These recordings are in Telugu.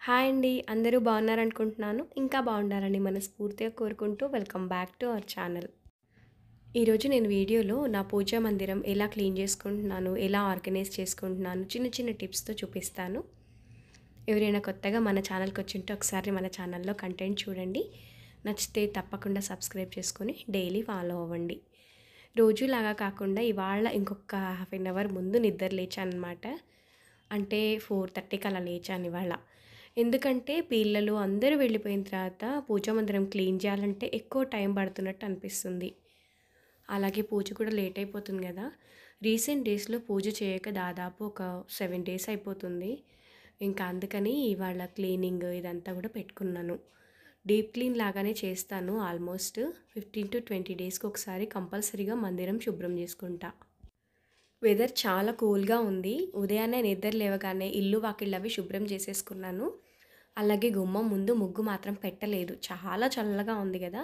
హాయ్ అండి. అందరూ బాగున్నారనుకుంటున్నాను. ఇంకా బాగుండాలని మనస్ఫూర్తిగా కోరుకుంటూ welcome back to our channel. ఈరోజు నేను వీడియోలో నా పూజా మందిరం ఎలా క్లీన్ చేసుకుంటున్నాను, ఎలా ఆర్గనైజ్ చేసుకుంటున్నాను, చిన్న చిన్న టిప్స్‌తో చూపిస్తాను. ఎవరైనా కొత్తగా మన ఛానల్‌కి వచ్చుంటే ఒకసారి మన ఛానల్‌లో కంటెంట్ చూడండి. నచ్చితే తప్పకుండా సబ్స్క్రైబ్ చేసుకొని డైలీ ఫాలో అవ్వండి. రోజులాగా కాకుండా ఇవాళ ఇంకొక హాఫ్ ఎన్ అవర్ ముందు నిద్ర లేచాననమాట. అంటే 4:30కి అలా లేచాను ఇవాళ. ఎందుకంటే పిల్లలు అందరూ వెళ్ళిపోయిన తర్వాత పూజా మందిరం క్లీన్ చేయాలంటే ఎక్కువ టైం పడుతున్నట్టు అనిపిస్తుంది. అలాగే పూజ కూడా లేట్ అయిపోతుంది కదా! రీసెంట్ డేస్‌లో పూజ చేయక దాదాపు ఒక 7 డేస్ అయిపోతుంది. ఇంకా అందుకని ఇవాళ క్లీనింగ్ ఇదంతా కూడా పెట్టుకున్నాను. డీప్ క్లీన్ లాగానే చేస్తాను ఆల్మోస్ట్ 15-20 డేస్‌కి ఒకసారి కంపల్సరీగా మందిరం శుభ్రం చేసుకుంటా. వెదర్ చాలా కూల్‌గా ఉంది. ఉదయాన్నే నిద్ర లేవగానే ఇల్లు వాకిళ్ళవి శుభ్రం చేసేసుకున్నాను. అలాగే గుమ్మం ముందు ముగ్గు మాత్రం పెట్టలేదు. చాలా చల్లగా ఉంది గదా!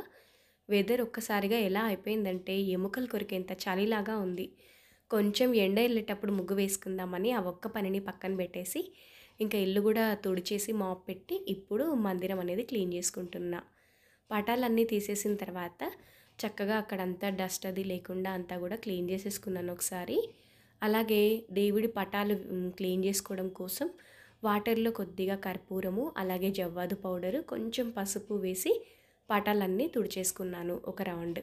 వెదర్ ఒక్కసారిగా ఎలా అయిపోయిందంటే ఎముకలు కొరికేంత చలిలాగా ఉంది. కొంచెం ఎండ ఎళ్ళేటప్పుడు ముగ్గు వేసుకుందామని ఆ ఒక్క పనిని పక్కన పెట్టేసి, ఇంకా ఇల్లు గూడా తుడిచేసి మాప్ పెట్టి ఇప్పుడు మందిరం అనేది క్లీన్ చేసుకుంటున్నా. పటాలన్నీ తీసేసిన తర్వాత చక్కగా అక్కడంతా డస్ట్ అది లేకుండా అంతా గూడా క్లీన్ చేసేసుకున్నాను ఒకసారి. అలాగే దేవుడి పటాలు క్లీన్ చేసుకోవడం కోసం వాటర్‌లో కొద్దిగా కర్పూరము, అలాగే జవ్వాదు పౌడరు, కొంచెం పసుపు వేసి పటాలన్నీ తుడిచేసుకున్నాను ఒక రౌండ్.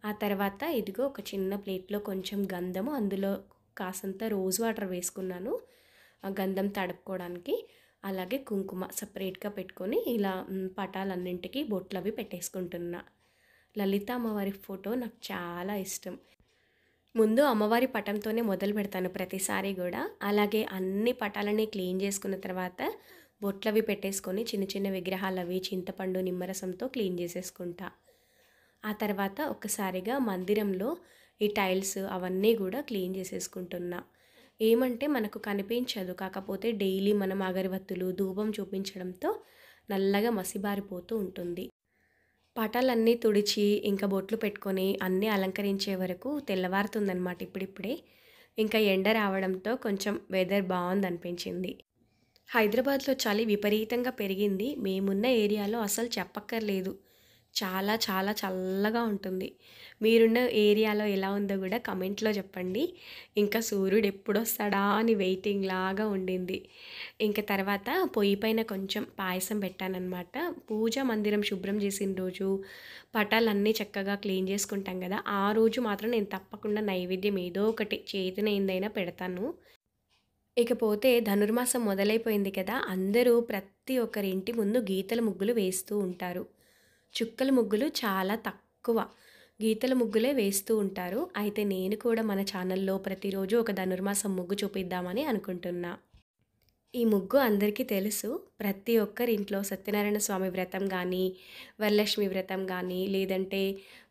ఆ తర్వాత ఇదిగో ఒక చిన్న ప్లేట్‌లో కొంచెం గంధము, అందులో కాసంత రోజ్ వాటర్ వేసుకున్నాను. ఆ గంధం తడుపుకోవడానికి. అలాగే కుంకుమ సెపరేట్‌గా పెట్టుకొని ఇలా పటాలన్నింటికి బొట్లవి పెట్టేసుకుంటున్నా. లలిత అమ్మవారి ఫోటో నాకు చాలా ఇష్టం. ముందు అమ్మవారి పటంతోనే మొదలుపెడతాను ప్రతిసారి గూడా. అలాగే అన్ని పటాలని క్లీన్ చేసుకున్న తర్వాత బొట్లవి పెట్టేసుకొని చిన్న చిన్న విగ్రహాలవి చింతపండు, నిమ్మరసంతో క్లీన్ చేసేసుకుంటా. ఆ తర్వాత ఒక్కసారిగా మందిరంలో ఈ టైల్స్ అవన్నీ గూడా క్లీన్ చేసేసుకుంటున్నా. ఏమంటే మనకు కనిపించదు. కాకపోతే డైలీ మనం అగరవత్తులు, ధూపం చూపించడంతో నల్లగా మసిబారిపోతూ ఉంటుంది. పటాలన్నీ తుడిచి, ఇంకా బొట్లు పెట్టుకొని, అన్నీ అలంకరించే వరకు తెల్లవారుతుందనమాట ఇప్పుడిప్పుడే. ఇంకా ఎండ రావడంతో కొంచెం వెదర్ బావుందనిపించింది. హైదరాబాద్‌లో చలి విపరీతంగా పెరిగింది. మేమున్న ఏరియాలో అసలు చెప్పక్కర్లేదు. చాలా చాలా చల్లగా ఉంటుంది. మీరున్న ఏరియాలో ఎలా ఉందో గూడా కమెంట్‌లో చెప్పండి. ఇంకా సూర్యుడు ఎప్పుడొస్తాడా అని వెయిటింగ్ లాగా ఉండింది. ఇంక తర్వాత పొయ్యి పైన కొంచెం పాయసం పెట్టాననమాట. పూజా మందిరం శుభ్రం చేసిన రోజు పటాలన్నీ చక్కగా క్లీన్ చేసుకుంటాం గదా! ఆ రోజు మాత్రం నేను తప్పకుండా నైవేద్యం ఏదో ఒకటి చేతనైందైనా పెడతాను. ఇకపోతే ధనుర్మాసం మొదలైపోయింది కదా! అందరూ ప్రతి ఒక్కరి ఇంటి ముందు గీతల ముగ్గులు వేస్తూ ఉంటారు. చుక్కల ముగ్గులు చాలా తక్కువ. గీతల ముగ్గులే వేస్తూ ఉంటారు. అయితే నేను కూడా మన ఛానల్‌లో ప్రతిరోజు ఒక ధనుర్మాసం ముగ్గు చూపిద్దామని అనుకుంటున్నా. ఈ ముగ్గు అందరికీ తెలుసు. ప్రతి ఒక్కరి ఇంట్లో సత్యనారాయణ స్వామి వ్రతం గానీ, వరలక్ష్మి వ్రతం గానీ, లేదంటే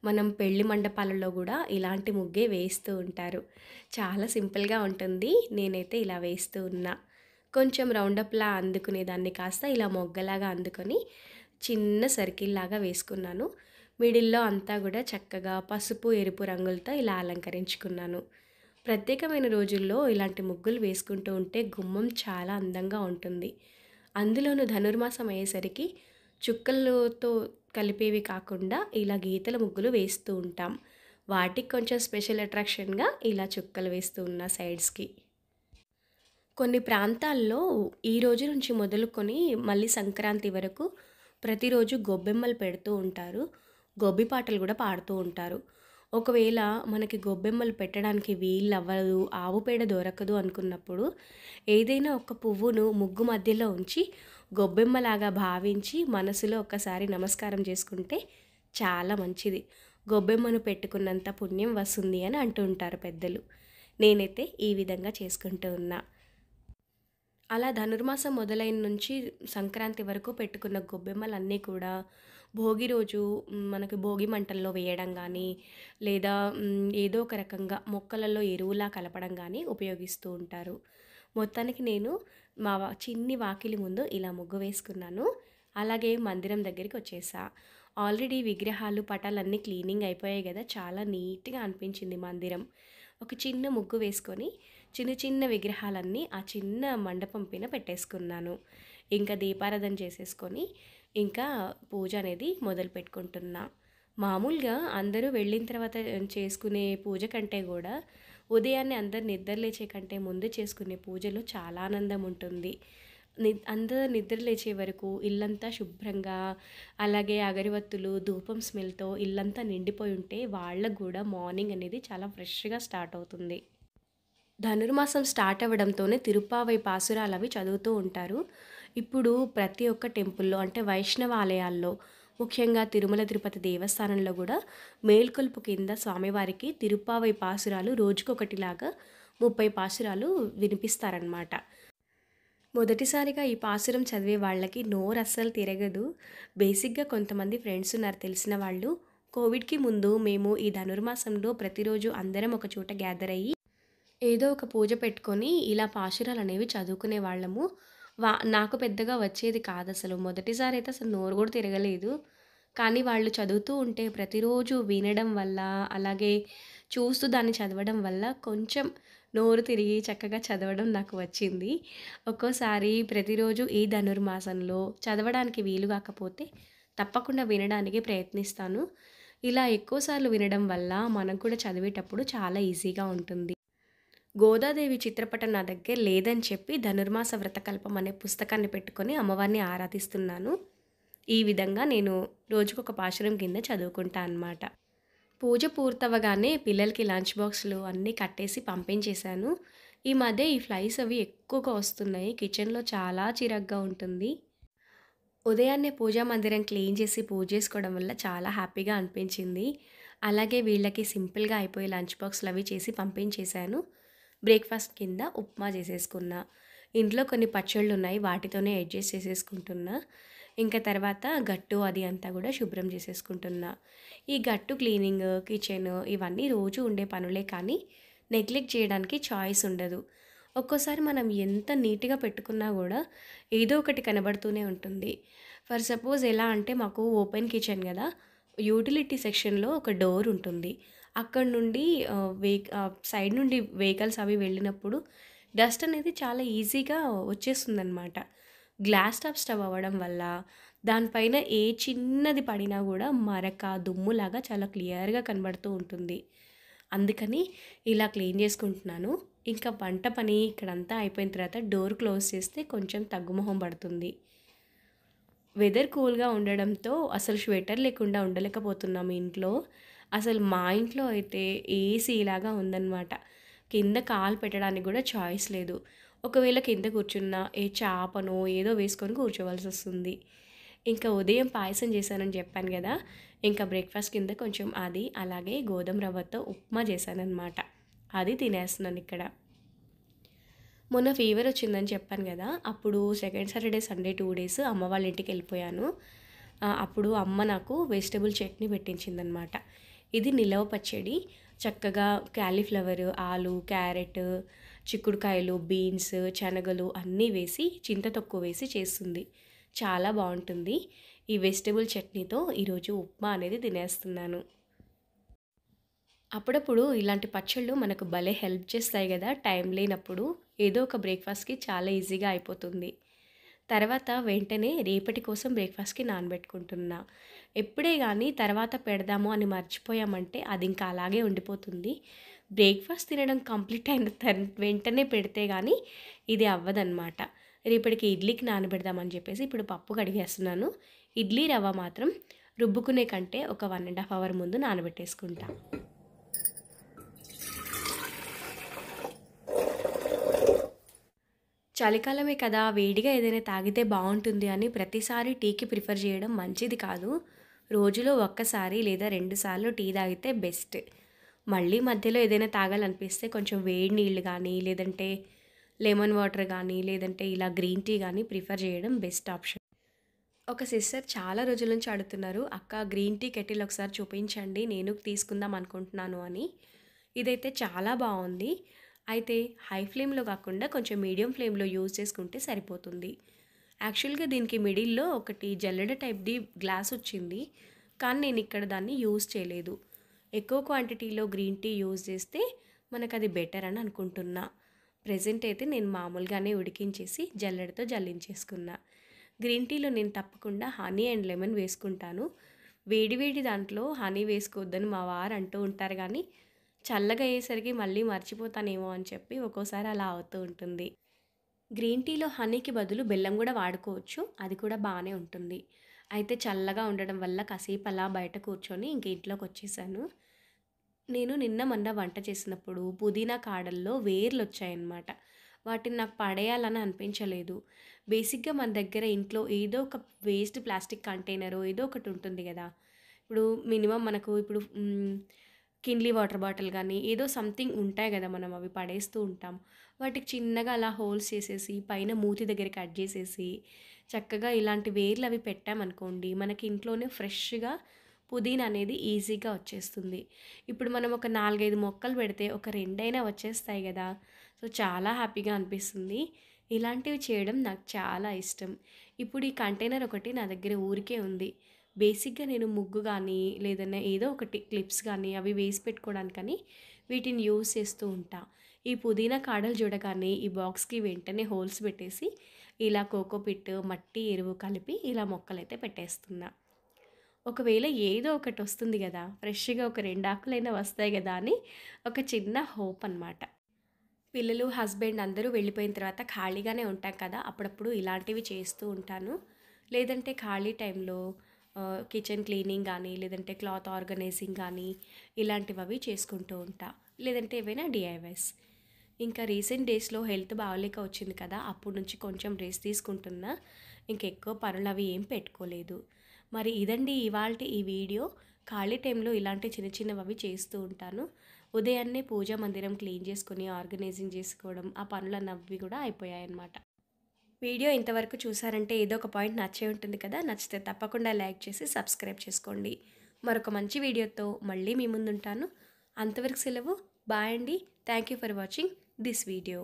మనం పెళ్లి మండపాలలో గూడా ఇలాంటి ముగ్గే వేస్తూ ఉంటారు. చాలా సింపుల్‌గా ఉంటుంది. నేనైతే ఇలా వేస్తూ ఉన్నా. కొంచెం రౌండప్‌లా అందుకునే దాన్ని కాస్త ఇలా మొగ్గలాగా అందుకొని చిన్న సర్కిల్‌లాగా వేసుకున్నాను. మిడిల్‌లో అంతా గూడా చక్కగా పసుపు, ఎరుపు రంగులతో ఇలా అలంకరించుకున్నాను. ప్రత్యేకమైన రోజుల్లో ఇలాంటి ముగ్గులు వేసుకుంటూ ఉంటే గుమ్మం చాలా అందంగా ఉంటుంది. అందులోనూ ధనుర్మాసం అయ్యేసరికి చుక్కలతో కలిపేవి కాకుండా ఇలా గీతల ముగ్గులు వేస్తూ ఉంటాం. వాటికి కొంచెం స్పెషల్ అట్రాక్షన్‌గా ఇలా చుక్కలు వేస్తూ ఉన్నా సైడ్స్‌కి. కొన్ని ప్రాంతాల్లో ఈ రోజు నుంచి మొదలుకొని మళ్ళీ సంక్రాంతి వరకు ప్రతిరోజు గొబ్బెమ్మలు పెడుతూ ఉంటారు. గొబ్బి పాటలు గూడా పాడుతూ ఉంటారు. ఒకవేళ మనకి గొబ్బెమ్మలు పెట్టడానికి వీలవ్వదు, ఆవు పేడ దొరకదు అనుకున్నప్పుడు ఏదైనా ఒక పువ్వును ముగ్గు మధ్యలో ఉంచి గొబ్బెమ్మలాగా భావించి మనసులో ఒక్కసారి నమస్కారం చేసుకుంటే చాలా మంచిది. గొబ్బెమ్మను పెట్టుకున్నంత పుణ్యం వస్తుంది అని అంటూ ఉంటారు పెద్దలు. నేనైతే ఈ విధంగా చేసుకుంటూ ఉన్నా. అలా ధనుర్మాసం మొదలైన నుంచి సంక్రాంతి వరకు పెట్టుకున్న గొబ్బెమ్మలన్నీ కూడా భోగి రోజు మనకి భోగి మంటల్లో వేయడం గానీ, లేదా ఏదో ఒక రకంగా మొక్కలలో ఎరువులా కలపడం గానీ ఉపయోగిస్తూ ఉంటారు. మొత్తానికి నేను మా చిన్ని వాకిలి ముందు ఇలా ముగ్గు వేసుకున్నాను. అలాగే మందిరం దగ్గరికి వచ్చేసా. ఆల్రెడీ విగ్రహాలు, పటాలన్నీ క్లీనింగ్ అయిపోయాయి గదా! చాలా నీట్‌గా అనిపించింది మందిరం. ఒక చిన్న ముగ్గు వేసుకొని చిన్న చిన్న విగ్రహాలన్నీ ఆ చిన్న మండపం పైన పెట్టేసుకున్నాను. ఇంకా దీపారాధన చేసేసుకొని ఇంకా పూజ అనేది మొదలు పెట్టుకుంటున్నా. మామూలుగా అందరూ వెళ్ళిన తర్వాత చేసుకునే పూజ కంటే కూడా ఉదయాన్నే అందరు నిద్ర లేచే కంటే ముందు చేసుకునే పూజలో చాలా ఆనందం ఉంటుంది. అందరూ నిద్ర లేచే వరకు ఇల్లంతా శుభ్రంగా, అలాగే అగరవత్తులు, ధూపం స్మెల్‌తో ఇల్లంతా నిండిపోయి ఉంటే వాళ్ళకి గూడా మార్నింగ్ అనేది చాలా ఫ్రెష్‌గా స్టార్ట్ అవుతుంది. ధనుర్మాసం స్టార్ట్ అవ్వడంతోనే తిరుప్పావై పాసురాలవి చదువుతూ ఉంటారు. ఇప్పుడు ప్రతి ఒక్క టెంపుల్‌లో అంటే వైష్ణవ ఆలయాల్లో, ముఖ్యంగా తిరుమల తిరుపతి దేవస్థానంలో గూడా మేల్కొలుపు కింద స్వామివారికి తిరుప్పావై పాసురాలు రోజుకొకటిలాగా 30 పాసురాలు వినిపిస్తారనమాట. మొదటిసారిగా ఈ పాసురం చదివే వాళ్ళకి నోరస్సలు తిరగదు. బేసిక్‌గా కొంతమంది ఫ్రెండ్స్ ఉన్నారు తెలిసిన వాళ్ళు. కోవిడ్‌కి ముందు మేము ఈ ధనుర్మాసంలో ప్రతిరోజు అందరం ఒక చోట గ్యాదర్ అయ్యి ఏదో ఒక పూజ పెట్టుకొని ఇలా పాశురాలనేవి చదువుకునేవాళ్ళము. నాకు పెద్దగా వచ్చేది కాదసలు. మొదటిసారయితే అసలు నోరు గూడా తిరగలేదు. కానీ వాళ్ళు చదువుతూ ఉంటే ప్రతిరోజు వినడం వల్ల, అలాగే చూస్తూ దాన్ని చదవడం వల్ల కొంచెం నోరు తిరిగి చక్కగా చదవడం నాకు వచ్చింది. ఒక్కోసారి ప్రతిరోజు ఈ ధనుర్మాసంలో చదవడానికి వీలు కాకపోతే తప్పకుండా వినడానికి ప్రయత్నిస్తాను. ఇలా ఎక్కువ సార్లు వినడం వల్ల మనకు కూడా చదివేటప్పుడు చాలా ఈజీగా ఉంటుంది. గోదాదేవి చిత్రపటం నా దగ్గర లేదని చెప్పి 'ధనుర్మాస వ్రతకల్పం' అనే పుస్తకాన్ని పెట్టుకొని అమ్మవారిని ఆరాధిస్తున్నాను. ఈ విధంగా నేను రోజుకొక పాశురం కింద చదువుకుంటా అనమాట. పూజ పూర్తవ్వగానే పిల్లలకి లంచ్ బాక్స్‌లు అన్నీ కట్టేసి పంపించేశాను. ఈ మధ్య ఈ ఫ్లైస్ అవి ఎక్కువగా వస్తున్నాయి. కిచెన్‌లో చాలా చిరాకుగా ఉంటుంది. ఉదయాన్నే పూజా మందిరం క్లీన్ చేసి పూజ చేసుకోవడం వల్ల చాలా హ్యాపీగా అనిపించింది. అలాగే వీళ్ళకి సింపుల్‌గా అయిపోయే లంచ్ బాక్స్‌లవి చేసి పంపించేశాను. బ్రేక్‌ఫాస్ట్ కింద ఉప్మా చేసేసుకున్నా. ఇంట్లో కొన్ని పచ్చళ్ళున్నాయి. వాటితోనే అడ్జస్ట్ చేసేసుకుంటున్నా. ఇంకా తర్వాత గట్టు అది అంతా గూడా శుభ్రం చేసేసుకుంటున్నా. ఈ గట్టు క్లీనింగ్, కిచెన్ ఇవన్నీ రోజు ఉండే పనులే కానీ నెగ్లెక్ట్ చేయడానికి చాయిస్ ఉండదు. ఒక్కోసారి మనం ఎంత నీట్‌గా పెట్టుకున్నా గూడా ఏదో ఒకటి కనబడుతూనే ఉంటుంది. ఫర్ సపోజ్ ఎలా అంటే మాకు ఓపెన్ కిచెన్ గదా! యూటిలిటీ సెక్షన్‌లో ఒక డోర్ ఉంటుంది. అక్కడి నుండి సైడ్ నుండి వెహికల్స్ అవి వెళ్ళినప్పుడు డస్ట్ అనేది చాలా ఈజీగా వచ్చేస్తుందనమాట. గ్లాస్ టాప్ స్టవ్ అవ్వడం వల్ల దానిపైన ఏ చిన్నది పడినా గూడా మరక, దుమ్ములాగా చాలా క్లియర్‌గా కనబడుతూ ఉంటుంది. అందుకని ఇలా క్లీన్ చేసుకుంటున్నాను. ఇంకా వంట పని ఇక్కడంతా అయిపోయిన తర్వాత డోర్ క్లోజ్ చేస్తే కొంచెం తగ్గుముఖం పడుతుంది. వెదర్ కూల్‌గా ఉండడంతో అసలు స్వెటర్ లేకుండా ఉండలేకపోతున్నాం ఇంట్లో. అసలు మా ఇంట్లో అయితే ఏసీ లాగా ఉందనమాట. కింద కాలు పెట్టడానికి గూడా చాయిస్ లేదు. ఒకవేళ కింద కూర్చున్నా ఏ చాపనో ఏదో వేసుకొని కూర్చోవాల్సొస్తుంది. ఇంకా ఉదయం పాయసం చేశానని చెప్పాను గదా! ఇంకా బ్రేక్‌ఫాస్ట్ కింద కొంచెం అది, అలాగే గోధుమ రవ్వతో ఉప్మా చేశాననమాట. అది తినేస్తున్నానిక్కడ. మొన్న ఫీవర్ వచ్చిందని చెప్పాను గదా! అప్పుడు సెకండ్ సాటర్‌డే, సండే 2 డేస్ అమ్మ వాళ్ళ ఇంటికెళ్ళిపోయాను. అప్పుడు అమ్మ నాకు వెజిటబుల్ చట్నీ పెట్టించిందనమాట. ఇది నిలవ పచ్చడి. చక్కగా కాలీఫ్లవర్, ఆలు, క్యారెట్, చిక్కుడుకాయలు, బీన్స్, శనగలు అన్నీ వేసి చింత తొక్కు వేసి చేస్తుంది. చాలా బావుంటుంది. ఈ వెజిటబుల్ చట్నీతో ఈరోజు ఉప్మా అనేది తినేస్తున్నాను. అప్పుడప్పుడు ఇలాంటి పచ్చళ్ళు మనకు భలే హెల్ప్ చేస్తాయి గదా! టైం లేనప్పుడు. ఏదో ఒక బ్రేక్‌ఫాస్ట్‌కి చాలా ఈజీగా అయిపోతుంది. తర్వాత వెంటనే రేపటి కోసం బ్రేక్‌ఫాస్ట్‌కి నానబెట్టుకుంటున్నా. ఎప్పుడే గానీ తర్వాత పెడదాము అని మర్చిపోయామంటే అది ఇంకా అలాగే ఉండిపోతుంది. బ్రేక్‌ఫాస్ట్ తినడం కంప్లీట్ అయిన వెంటనే పెడితే గానీ ఇది అవ్వదనమాట. రేపటికి ఇడ్లీకి నానబెడదామని చెప్పేసి ఇప్పుడు పప్పు కడిగేస్తున్నాను. ఇడ్లీ రవ్వ మాత్రం రుబ్బుకునే కంటే ఒక 1 ½ అవర్ ముందు నానబెట్టేసుకుంటా. చలికాలమే కదా! వేడిగా ఏదైనా తాగితే బావుంటుంది అని ప్రతిసారి టీకి ప్రిఫర్ చేయడం మంచిది కాదు. రోజులో ఒక్కసారి లేదా 2 సార్లు టీ తాగితే బెస్ట్. మళ్ళీ మధ్యలో ఏదైనా తాగాలనిపిస్తే కొంచెం వేడి నీళ్ళు గానీ, లేదంటే లెమన్ వాటర్ గానీ, లేదంటే ఇలా గ్రీన్ టీ గానీ ప్రిఫర్ చేయడం బెస్ట్ ఆప్షన్. ఒక సిస్టర్ చాలా రోజుల నుంచి అడుగుతున్నారు, "అక్క గ్రీన్ టీ కెటిల్ ఒకసారి చూపించండి. నేను తీసుకుందాం అనుకుంటున్నాను" అని. ఇదైతే చాలా బావుంది. అయితే హై ఫ్లేమ్‌లో కాకుండా కొంచెం మీడియం ఫ్లేమ్‌లో యూజ్ చేసుకుంటే సరిపోతుంది. యాక్చువల్‌గా దీనికి మిడిల్‌లో ఒకటి జల్లెడ టైప్‌ది గ్లాస్ వచ్చింది. కానీ నేనిక్కడ దాన్ని యూజ్ చేయలేదు. ఎక్కువ క్వాంటిటీలో గ్రీన్ టీ యూజ్ చేస్తే మనకది బెటర్ అని అనుకుంటున్నా. ప్రెజెంట్ అయితే నేను మామూలుగానే ఉడికించేసి జల్లెడతో జల్లించేసుకున్నా. గ్రీన్ టీలో నేను తప్పకుండా హనీ అండ్ లెమన్ వేసుకుంటాను. వేడి వేడి దాంట్లో హనీ వేసుకోవద్దని మా వారు అంటూ ఉంటారు కానీ, చల్లగా అయ్యేసరికి మళ్ళీ మర్చిపోతానేమో అని చెప్పి ఒక్కోసారి అలా అవుతూ ఉంటుంది. గ్రీన్ టీలో హనీకి బదులు బెల్లం కూడా వాడుకోవచ్చు. అది కూడా బాగానే ఉంటుంది. అయితే చల్లగా ఉండడం వల్ల కాసేపు అలా బయట కూర్చొని ఇంక ఇంట్లోకొచ్చేసాను. నేను నిన్న మొన్న వంట చేసినప్పుడు పుదీనా కాడల్లో వేర్లొచ్చాయన్నమాట. వాటిని నాకు పడేయాలని అనిపించలేదు. బేసిక్‌గా మన దగ్గర ఇంట్లో ఏదో ఒక వేస్ట్ ప్లాస్టిక్ కంటైనరో ఏదో ఒకటి ఉంటుంది గదా! ఇప్పుడు మినిమమ్ మనకు ఇప్పుడు కిన్లీ వాటర్ బాటిల్ గానీ, ఏదో సంథింగ్ ఉంటాయి గదా! మనం అవి పడేస్తూ ఉంటాం. వాటికి చిన్నగా అలా హోల్స్ చేసేసి, పైన మూతి దగ్గర కట్ జేసేసి, చక్కగా ఇలాంటి వేర్లవి పెట్టామనుకోండి, మనకి ఇంట్లోనే ఫ్రెష్‌గా పుదీనా అనేది ఈజీగా వచ్చేస్తుంది. ఇప్పుడు మనం ఒక 4, 5 మొక్కలు పెడితే ఒక రెండైనా వచ్చేస్తాయి గదా! సో, చాలా హ్యాపీగా అనిపిస్తుంది. ఇలాంటివి చేయడం నాకు చాలా ఇష్టం. ఇప్పుడు ఈ కంటైనర్ ఒకటి నా దగ్గర ఊరికే ఉంది. బేసిక్‌గా నేను ముగ్గు గానీ, లేదన్నా ఏదో ఒకటి క్లిప్స్ గానీ అవి వేసి పెట్టుకోవడానికని వీటిని యూజ్ చేస్తూ ఉంటా. ఈ పుదీనా కాడలు చూడగానే ఈ బాక్స్‌కి వెంటనే హోల్స్ పెట్టేసి, ఇలా కోకోపిట్, మట్టి, ఎరువు కలిపి ఇలా మొక్కలైతే పెట్టేస్తున్నా. ఒకవేళ ఏదో ఒకటొస్తుంది గదా! ఫ్రెష్‌గా ఒక 2 ఆకులైనా వస్తాయి గదా! అని ఒక చిన్న హోప్ అనమాట. పిల్లలు, హస్బెండ్ అందరూ వెళ్ళిపోయిన తర్వాత ఖాళీగానే ఉంటాం కదా! అప్పుడప్పుడు ఇలాంటివి చేస్తూ ఉంటాను. లేదంటే ఖాళీ టైంలో కిచెన్ క్లీనింగ్ గానీ, లేదంటే క్లాత్ ఆర్గనైజింగ్ గానీ, ఇలాంటివవి చేసుకుంటూ ఉంటా. లేదంటే ఏవైనా డీఐవైస్. ఇంకా రీసెంట్ డేస్‌లో హెల్త్ బాగోలేక వచ్చింది కదా! అప్పటి నుంచి కొంచెం రెస్ట్ తీసుకుంటున్నా. ఇంకెక్కువ పనులవి ఏం పెట్టుకోలేదు. మరి ఇదండి ఇవాల్టి ఈ వీడియో. ఖాళీ టైంలో ఇలాంటి చిన్న చిన్నవవి చేస్తూ ఉంటాను. ఉదయాన్నే పూజా మందిరం క్లీన్ చేసుకొని, ఆర్గనైజింగ్ చేసుకోవడం, ఆ పనులన్నవి కూడా అయిపోయాయన్నమాట. వీడియో ఇంతవరకు చూసారంటే ఏదో ఒక పాయింట్ నచ్చే ఉంటుంది కదా! నచ్చితే తప్పకుండా లైక్ చేసి సబ్స్క్రైబ్ చేసుకోండి. మరొక మంచి వీడియోతో మళ్ళీ మీ ముందుంటాను. అంతవరకు సెలవు. బాయ్ అండి. Thank you for watching this video.